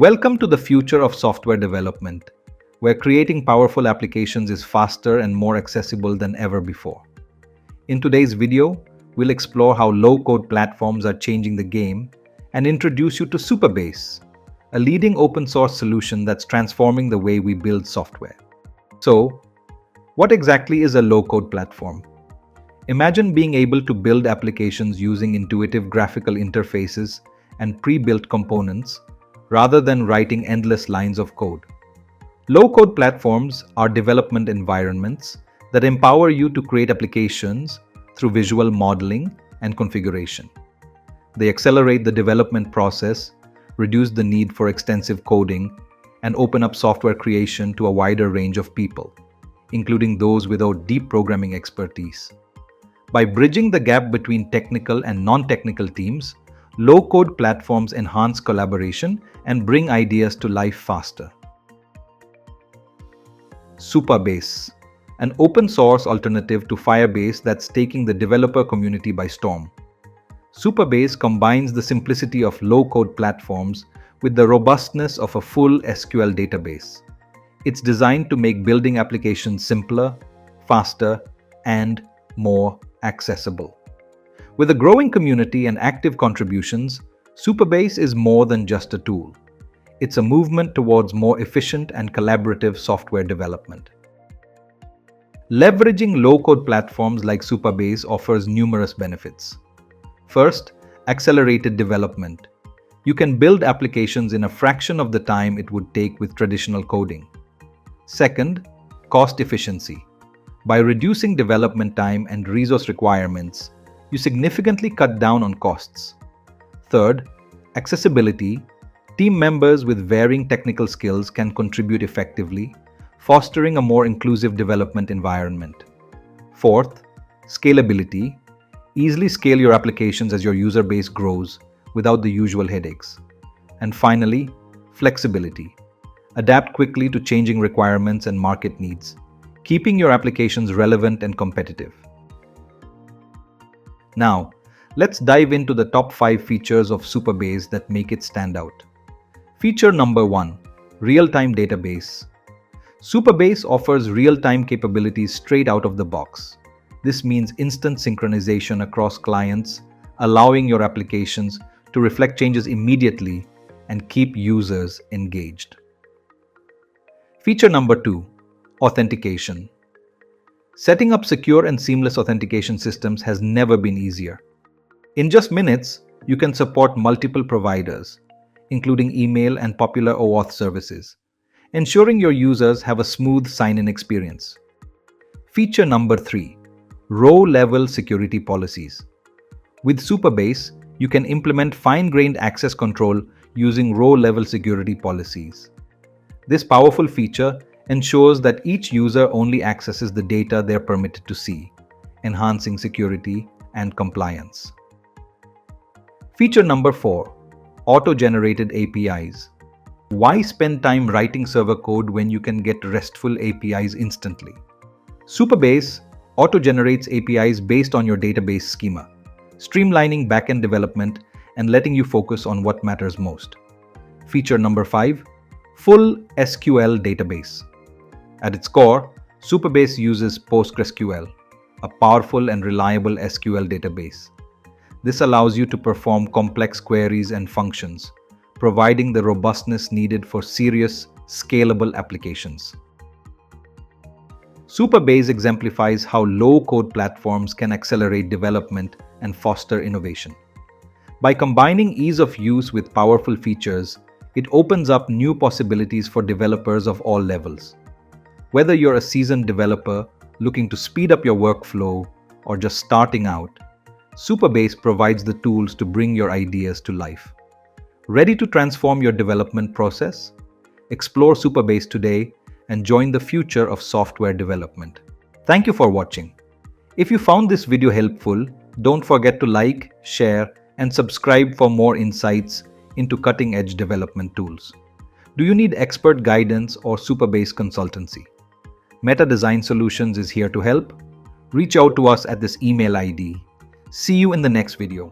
Welcome to the future of software development, where creating powerful applications is faster and more accessible than ever before. In today's video, we'll explore how low-code platforms are changing the game and introduce you to Supabase, a leading open-source solution that's transforming the way we build software. So, what exactly is a low-code platform? Imagine being able to build applications using intuitive graphical interfaces and pre-built components rather than writing endless lines of code. Low-code platforms are development environments that empower you to create applications through visual modeling and configuration. They accelerate the development process, reduce the need for extensive coding, and open up software creation to a wider range of people, including those without deep programming expertise. By bridging the gap between technical and non-technical teams, low-code platforms enhance collaboration and bring ideas to life faster. Supabase, an open-source alternative to Firebase that's taking the developer community by storm. Supabase combines the simplicity of low-code platforms with the robustness of a full SQL database. It's designed to make building applications simpler, faster, and more accessible. With a growing community and active contributions, Supabase is more than just a tool. It's a movement towards more efficient and collaborative software development. Leveraging low-code platforms like Supabase offers numerous benefits. First, accelerated development. You can build applications in a fraction of the time it would take with traditional coding. Second, cost efficiency. By reducing development time and resource requirements, you significantly cut down on costs. Third, accessibility. Team members with varying technical skills can contribute effectively, fostering a more inclusive development environment. Fourth, scalability. Easily scale your applications as your user base grows without the usual headaches. And finally, flexibility. Adapt quickly to changing requirements and market needs, keeping your applications relevant and competitive. Now, let's dive into the top 5 features of Supabase that make it stand out. Feature number 1, real-time database. Supabase offers real-time capabilities straight out of the box. This means instant synchronization across clients, allowing your applications to reflect changes immediately and keep users engaged. Feature number 2, authentication. Setting up secure and seamless authentication systems has never been easier. In just minutes, you can support multiple providers, including email and popular OAuth services, ensuring your users have a smooth sign-in experience. Feature number 3, row-level security policies. With Supabase, you can implement fine-grained access control using row-level security policies. This powerful feature ensures that each user only accesses the data they're permitted to see, enhancing security and compliance. Feature number 4, auto-generated APIs. Why spend time writing server code when you can get RESTful APIs instantly? Supabase auto-generates APIs based on your database schema, streamlining backend development and letting you focus on what matters most. Feature number 5, full SQL database. At its core, Supabase uses PostgreSQL, a powerful and reliable SQL database. This allows you to perform complex queries and functions, providing the robustness needed for serious, scalable applications. Supabase exemplifies how low-code platforms can accelerate development and foster innovation. By combining ease of use with powerful features, it opens up new possibilities for developers of all levels. Whether you're a seasoned developer looking to speed up your workflow or just starting out, Supabase provides the tools to bring your ideas to life. Ready to transform your development process? Explore Supabase today and join the future of software development. Thank you for watching. If you found this video helpful, don't forget to like, share, and subscribe for more insights into cutting-edge development tools. Do you need expert guidance or Supabase consultancy? Meta Design Solutions is here to help. Reach out to us at this email ID. See you in the next video.